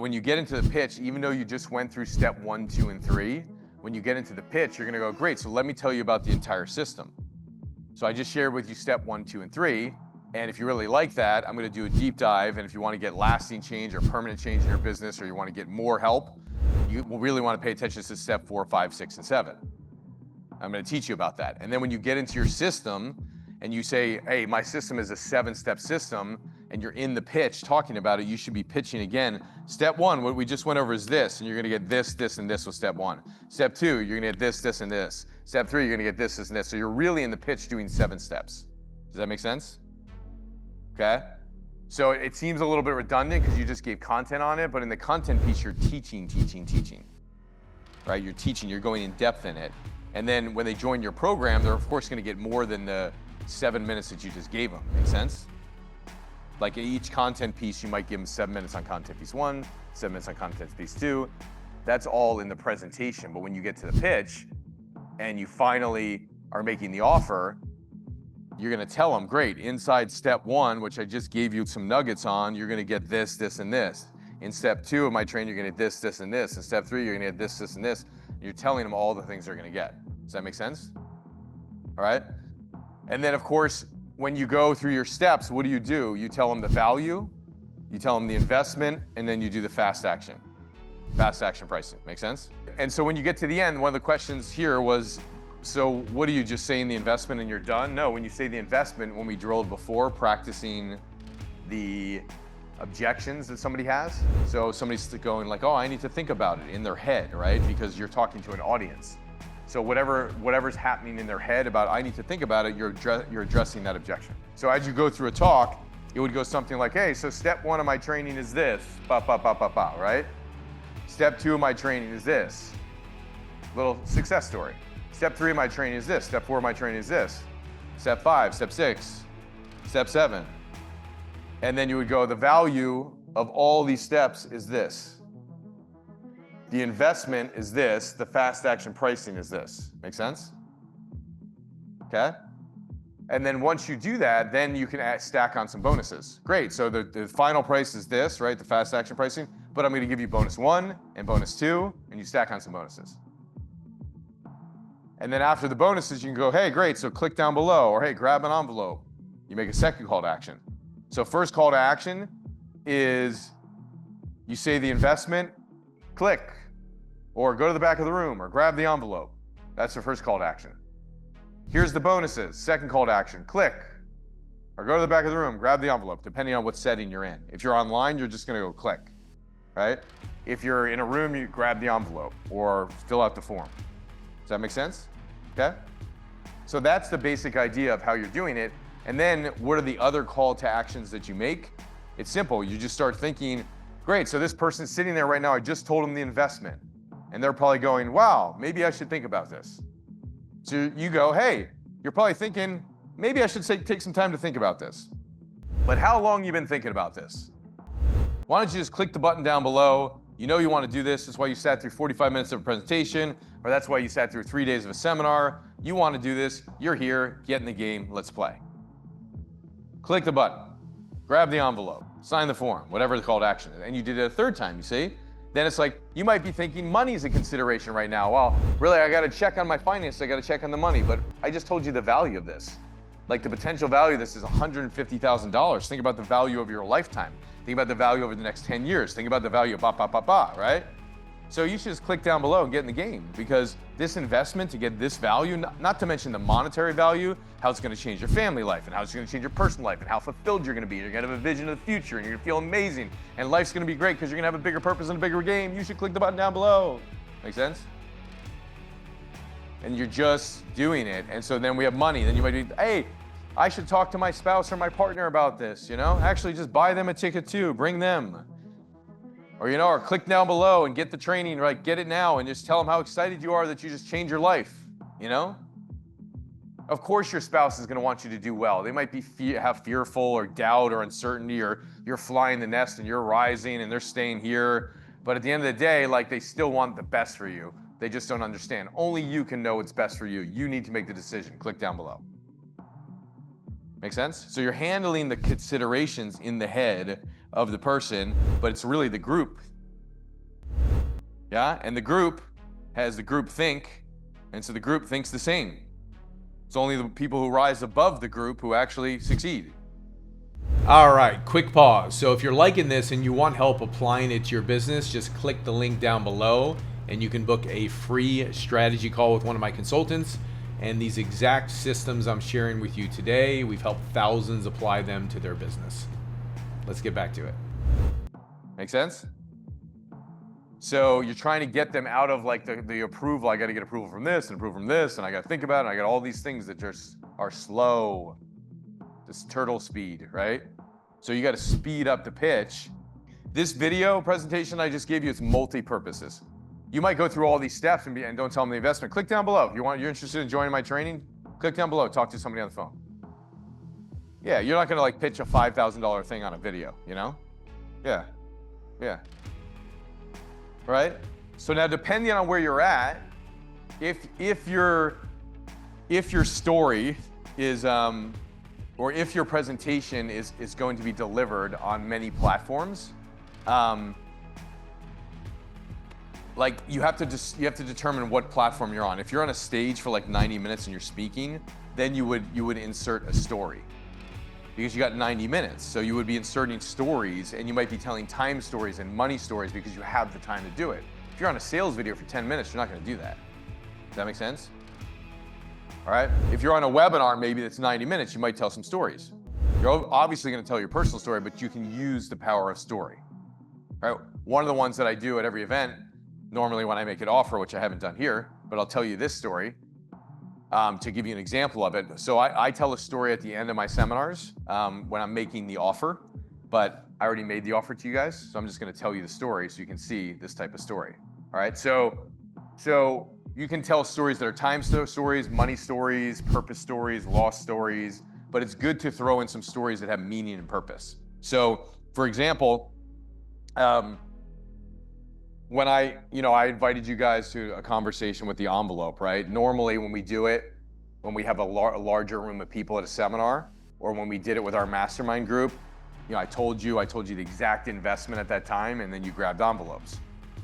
When you get into the pitch, even though you just went through step 1, 2, and 3, when you get into the pitch, you're gonna go, great, so let me tell you about the entire system. So I just shared with you step 1, 2, and 3, and if you really like that, I'm gonna do a deep dive, and if you wanna get lasting change or permanent change in your business, or you wanna get more help, you will really wanna pay attention to step 4, 5, 6, and 7. I'm gonna teach you about that. And then when you get into your system, and you say, hey, my system is a 7-step system, and you're in the pitch talking about it, you should be pitching again. Step 1, what we just went over is this, and you're gonna get this, this, and this with step 1. Step 2, you're gonna get this, this, and this. Step 3, you're gonna get this, this, and this. So you're really in the pitch doing 7 steps. Does that make sense? Okay? So it seems a little bit redundant because you just gave content on it, but in the content piece, you're teaching. Right? You're teaching, you're going in depth in it. And then when they join your program, they're of course gonna get more than the 7 minutes that you just gave them. Make sense? Like each content piece, you might give them 7 minutes on content piece 1, 7 minutes on content piece 2. That's all in the presentation. But when you get to the pitch and you finally are making the offer, you're gonna tell them, great, inside step 1, which I just gave you some nuggets on, you're gonna get this, this, and this. In step 2 of my training, you're gonna get this, this, and this. In step 3, you're gonna get this, this, and this. You're telling them all the things they're gonna get. Does that make sense? All right? And then of course, when you go through your steps, what do? You tell them the value, you tell them the investment, and then you do the fast action pricing. Make sense? And so when you get to the end, one of the questions here was, so what do you just say in the investment and you're done? No, when you say the investment, when we drilled before, practicing the objections that somebody has. So somebody's going like, oh, I need to think about it in their head, right? Because you're talking to an audience. So whatever's happening in their head about, I need to think about it, you're addressing that objection. So as you go through a talk, it would go something like, hey, so step 1 of my training is this, right? Step 2 of my training is this. Little success story. Step 3 of my training is this. Step 4 of my training is this. Step 5, step 6, step 7. And then you would go, the value of all these steps is this. The investment is this, the fast action pricing is this. Make sense? Okay? And then once you do that, then you can stack on some bonuses. Great, so the final price is this, right? The fast action pricing, but I'm gonna give you bonus 1 and bonus 2, and you stack on some bonuses. And then after the bonuses, you can go, hey, great, so click down below, or hey, grab an envelope. You make a second call to action. So first call to action is you say the investment, click, or go to the back of the room, or grab the envelope. That's the first call to action. Here's the bonuses. Second call to action, click, or go to the back of the room, grab the envelope, depending on what setting you're in. If you're online, you're just gonna go click, right? If you're in a room, you grab the envelope, or fill out the form. Does that make sense? Okay? So that's the basic idea of how you're doing it. And then what are the other call to actions that you make? It's simple, you just start thinking, great, so this person's sitting there right now, I just told them the investment. And they're probably going, wow, maybe I should think about this. So you go, hey, you're probably thinking, maybe I should take some time to think about this. But how long you been thinking about this? Why don't you just click the button down below? You know you want to do this. That's why you sat through 45 minutes of a presentation, or that's why you sat through 3 days of a seminar. You want to do this. You're here. Get in the game. Let's play. Click the button. Grab the envelope. Sign the form. Whatever the call to action is. And you did it a third time, you see? Then it's like, you might be thinking money is a consideration right now. Well, really, I got to check on my finances. I got to check on the money. But I just told you the value of this. Like the potential value of this is $150,000. Think about the value of your lifetime. Think about the value over the next 10 years. Think about the value of right? So you should just click down below and get in the game, because this investment to get this value, not to mention the monetary value, how it's going to change your family life and how it's going to change your personal life and how fulfilled you're going to be. You're going to have a vision of the future and you're going to feel amazing and life's going to be great because you're going to have a bigger purpose and a bigger game. You should click the button down below. Make sense? And you're just doing it. And so then we have money. Then you might be, hey, I should talk to my spouse or my partner about this, you know? Actually, just buy them a ticket too. Bring them. Or, or click down below and get the training, right? Get it now and just tell them how excited you are that you just changed your life, Of course your spouse is gonna want you to do well. They might be have fearful or doubt or uncertainty, or you're flying the nest and you're rising and they're staying here. But at the end of the day, like, they still want the best for you. They just don't understand. Only you can know what's best for you. You need to make the decision. Click down below. Make sense? So you're handling the considerations in the head of the person, but it's really the group Yeah, and the group has the group think, and so the group thinks the same. It's only the people who rise above the group who actually succeed. All right, quick pause. So if you're liking this and you want help applying it to your business, just click the link down below and you can book a free strategy call with one of my consultants. And these exact systems I'm sharing with you today, we've helped thousands apply them to their business. Let's get back to it. Make sense? So you're trying to get them out of like the approval. I got to get approval from this and approval from this, and I got to think about it. And I got all these things that just are slow. This turtle speed, right? So you got to speed up the pitch. This video presentation I just gave you is multi-purposes. You might go through all these steps and don't tell them the investment. Click down below. If you're interested in joining my training, click down below. Talk to somebody on the phone. Yeah, you're not gonna like pitch a $5,000 thing on a video, you know? Yeah. Right? So now depending on where you're at, if your story is or if your presentation is going to be delivered on many platforms, like you have to determine what platform you're on. If you're on a stage for like 90 minutes and you're speaking, then you would insert a story because you got 90 minutes. So you would be inserting stories, and you might be telling time stories and money stories because you have the time to do it. If you're on a sales video for 10 minutes, you're not going to do that. Does that make sense? All right. If you're on a webinar, maybe that's 90 minutes, you might tell some stories. You're obviously going to tell your personal story, but you can use the power of story. All right. One of the ones that I do at every event, normally when I make an offer, which I haven't done here, but I'll tell you this story to give you an example of it. So I tell a story at the end of my seminars when I'm making the offer, but I already made the offer to you guys. So I'm just going to tell you the story so you can see this type of story. All right. So you can tell stories that are time stories, money stories, purpose stories, loss stories, but it's good to throw in some stories that have meaning and purpose. So for example, when I invited you guys to a conversation with the envelope, right? Normally when we do it, when we have a larger room of people at a seminar, or when we did it with our mastermind group, I told you the exact investment at that time, and then you grabbed envelopes.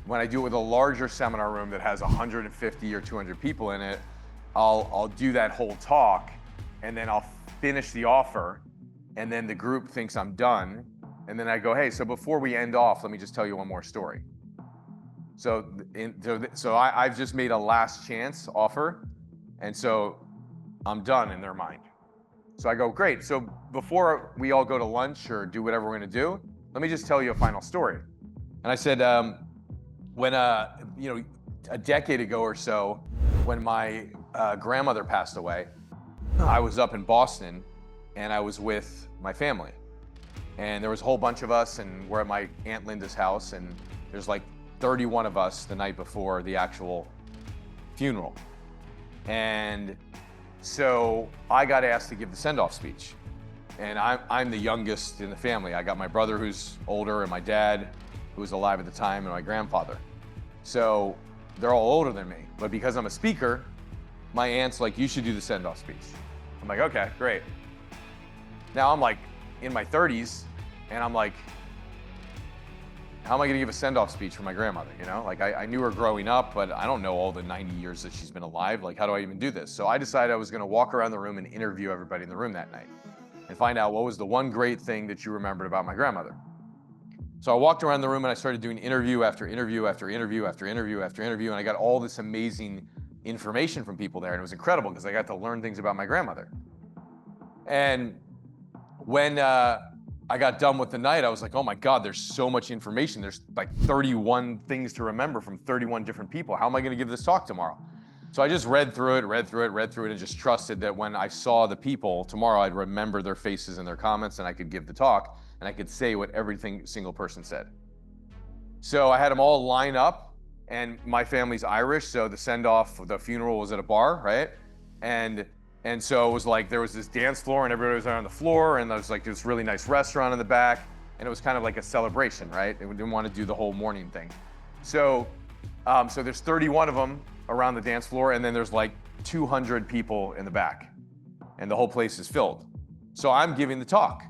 When I do it with a larger seminar room that has 150 or 200 people in it, I'll do that whole talk, and then I'll finish the offer, and then the group thinks I'm done, and then I go, hey, so before we end off, let me just tell you one more story. So I've just made a last chance offer, and so I'm done in their mind. So I go, great. So before we all go to lunch or do whatever we're going to do, let me just tell you a final story. And I said, when a decade ago or so, when my grandmother passed away, I was up in Boston, and I was with my family, and there was a whole bunch of us, and we're at my Aunt Linda's house, and there's like 31 of us the night before the actual funeral. And so I got asked to give the send-off speech, and I'm the youngest in the family. I got my brother who's older, and my dad who was alive at the time, and my grandfather. So they're all older than me, but because I'm a speaker, my aunt's like, you should do the send-off speech. I'm like, okay, great. Now I'm like in my 30s, and I'm like, how am I gonna give a send-off speech for my grandmother, Like I knew her growing up, but I don't know all the 90 years that she's been alive. Like, how do I even do this? So I decided I was gonna walk around the room and interview everybody in the room that night and find out what was the one great thing that you remembered about my grandmother. So I walked around the room and I started doing interview after interview after interview after interview after interview, and I got all this amazing information from people there, and it was incredible because I got to learn things about my grandmother. And when I got done with the night, I was like, oh my God, there's so much information. There's like 31 things to remember from 31 different people. How am I gonna give this talk tomorrow? So I just read through it, and just trusted that when I saw the people tomorrow, I'd remember their faces and their comments, and I could give the talk, and I could say what every single person said. So I had them all line up, and my family's Irish, so the send-off, the funeral was at a bar, right? And so it was like, there was this dance floor, and everybody was on the floor, and there was like this really nice restaurant in the back, and it was kind of like a celebration, right? And we didn't want to do the whole morning thing. So there's 31 of them around the dance floor, and then there's like 200 people in the back, and the whole place is filled. So I'm giving the talk,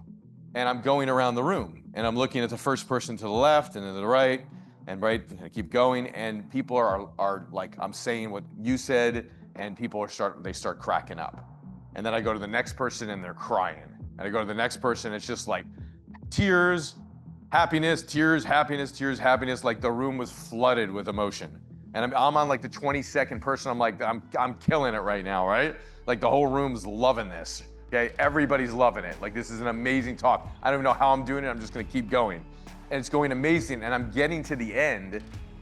and I'm going around the room, and I'm looking at the first person to the left and to the right, And right, I keep going, and people are like, I'm saying what you said, and people they start cracking up. And then I go to the next person and they're crying. And I go to the next person, it's just like tears, happiness, tears, happiness, tears, happiness. Like the room was flooded with emotion. And I'm on like the 22nd person. I'm like, I'm killing it right now, right? Like the whole room's loving this. Okay, everybody's loving it. Like this is an amazing talk. I don't even know how I'm doing it. I'm just gonna keep going. And it's going amazing. And I'm getting to the end.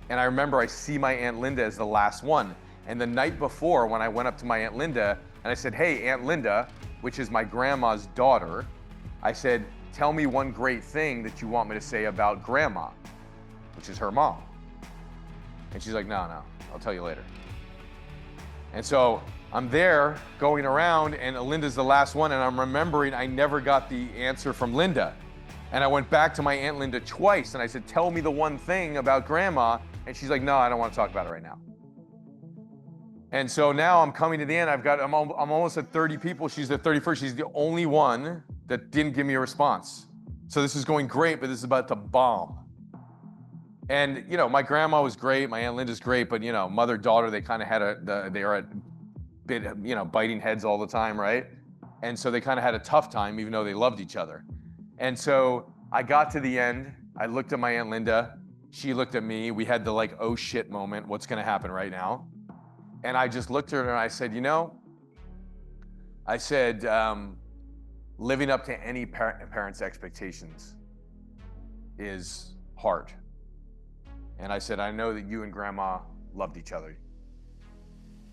And I remember I see my Aunt Linda as the last one. And the night before, when I went up to my Aunt Linda and I said, hey, Aunt Linda, which is my grandma's daughter, I said, tell me one great thing that you want me to say about grandma, which is her mom. And she's like, no, I'll tell you later. And so I'm there going around, and Linda's the last one, and I'm remembering I never got the answer from Linda. And I went back to my Aunt Linda twice, and I said, tell me the one thing about grandma. And she's like, no, I don't want to talk about it right now. And so now I'm coming to the end. I'm almost at 30 people. She's at 31st. She's the only one that didn't give me a response. So this is going great, but this is about to bomb. And you know, my grandma was great. My Aunt Linda's great, but you know, mother daughter, they kind of had they are a bit, you know, biting heads all the time, right? And so they kind of had a tough time, even though they loved each other. And so I got to the end. I looked at my Aunt Linda. She looked at me. We had the like, oh shit moment. What's gonna happen right now? And I just looked at her and I said, you know, I said, living up to any parent's expectations is hard. And I said, I know that you and grandma loved each other.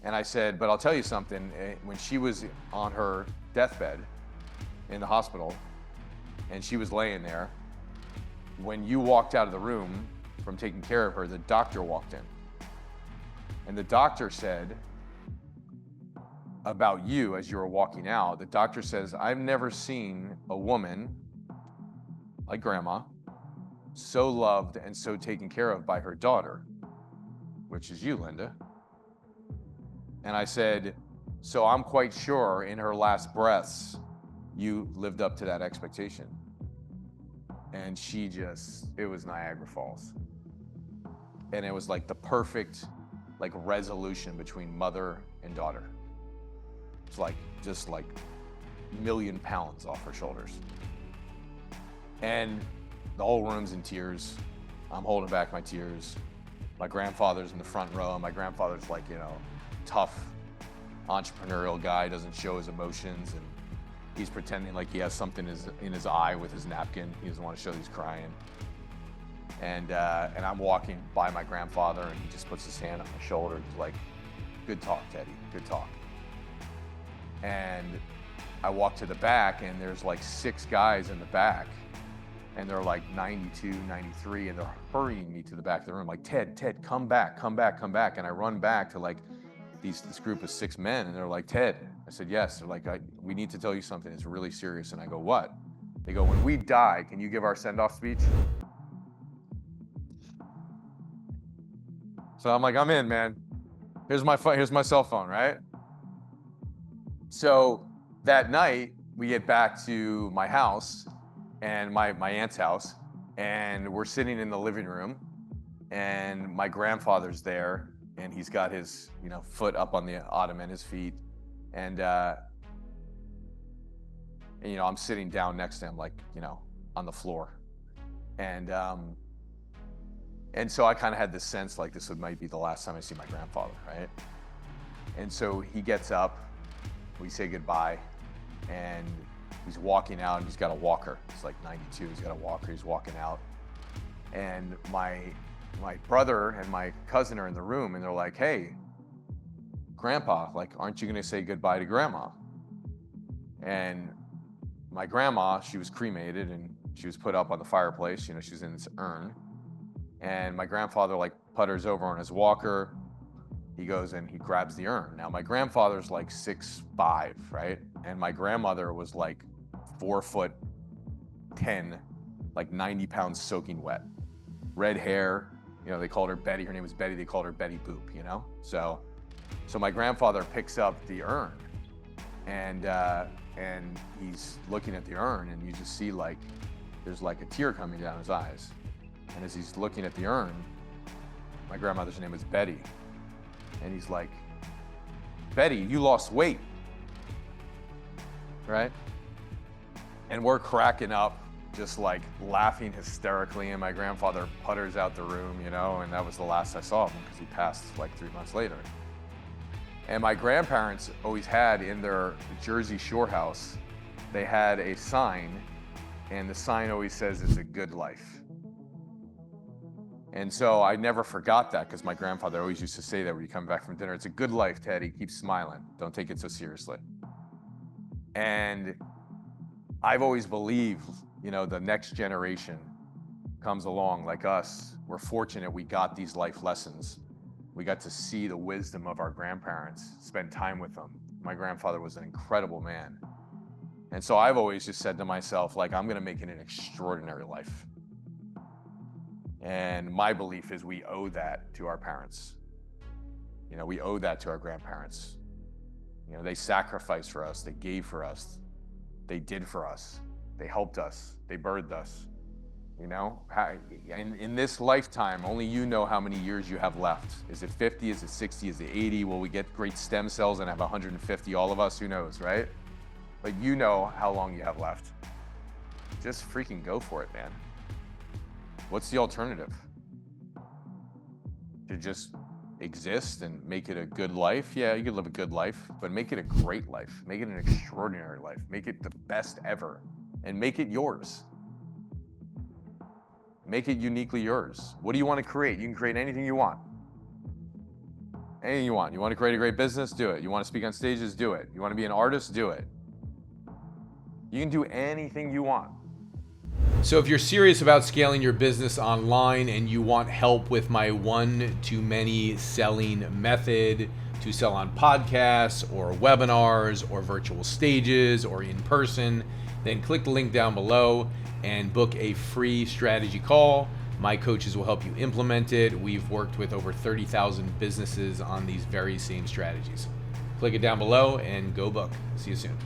And I said, but I'll tell you something, when she was on her deathbed in the hospital and she was laying there, when you walked out of the room from taking care of her, the doctor walked in. And the doctor said about you as you were walking out, the doctor says, I've never seen a woman like grandma so loved and so taken care of by her daughter, which is you, Linda. And I said, so I'm quite sure in her last breaths, you lived up to that expectation. And it was Niagara Falls. And it was like the perfect like resolution between mother and daughter. It's like, just like a million pounds off her shoulders. And the whole room's in tears. I'm holding back my tears. My grandfather's in the front row. My grandfather's like, you know, tough entrepreneurial guy, doesn't show his emotions, and he's pretending like he has something in his eye with his napkin. He doesn't want to show he's crying. And I'm walking by my grandfather, and he just puts his hand on my shoulder. He's like, good talk, Teddy, good talk. And I walk to the back, and there's like 6 guys in the back, and they're like 92, 93, and they're hurrying me to the back of the room, like, Ted, come back. And I run back to like this group of 6 men, and they're like, Ted. I said, yes. They're like, we need to tell you something. It's really serious. And I go, what? They go, when we die, can you give our send-off speech? So I'm like, I'm in, man. Here's my phone, here's my cell phone, right? So that night, we get back to my house and my aunt's house, and we're sitting in the living room, and my grandfather's there, and he's got his, you know, foot up on the ottoman, his feet, and you know, I'm sitting down next to him, like, you know, on the floor, and so I kind of had this sense like this might be the last time I see my grandfather, right? And so he gets up, we say goodbye, and he's walking out, and he's got a walker. He's like 92, he's got a walker, he's walking out. And my brother and my cousin are in the room, and they're like, hey, Grandpa, like, aren't you gonna say goodbye to Grandma? And my grandma, she was cremated, and she was put up on the fireplace, you know, she's in this urn. And my grandfather like putters over on his walker. He goes and he grabs the urn. Now my grandfather's like 6'5", right? And my grandmother was like 4'10", like 90 pounds soaking wet. Red hair, you know, they called her Betty. Her name was Betty. They called her Betty Boop, you know? So my grandfather picks up the urn, and he's looking at the urn, and you just see like, there's like a tear coming down his eyes. And as he's looking at the urn, My grandmother's name was Betty. And he's like, Betty, you lost weight, right? And we're cracking up, just like laughing hysterically, and my grandfather putters out the room, and that was the last I saw of him because he passed like 3 months later. And my grandparents always had in their Jersey Shore house, they had a sign, and the sign always says it's a good life. And so I never forgot that because my grandfather always used to say that when you come back from dinner, it's a good life, Teddy, keep smiling. Don't take it so seriously. And I've always believed, the next generation comes along like us. We're fortunate we got these life lessons. We got to see the wisdom of our grandparents, spend time with them. My grandfather was an incredible man. And so I've always just said to myself, like, I'm gonna make it an extraordinary life. And my belief is we owe that to our parents. We owe that to our grandparents. They sacrificed for us, they gave for us, they did for us, they helped us, they birthed us. In this lifetime, only you know how many years you have left. Is it 50, is it 60, is it 80? Will we get great stem cells and have 150, all of us? Who knows, right? But you know how long you have left. Just freaking go for it, man. What's the alternative? To just exist and make it a good life? Yeah, you could live a good life, but make it a great life. Make it an extraordinary life. Make it the best ever, and make it yours. Make it uniquely yours. What do you want to create? You can create anything you want. Anything you want. You want to create a great business? Do it. You want to speak on stages? Do it. You want to be an artist? Do it. You can do anything you want. So if you're serious about scaling your business online and you want help with my one-to-many selling method to sell on podcasts or webinars or virtual stages or in person, then click the link down below and book a free strategy call. My coaches will help you implement it. We've worked with over 30,000 businesses on these very same strategies. Click it down below and go book. See you soon.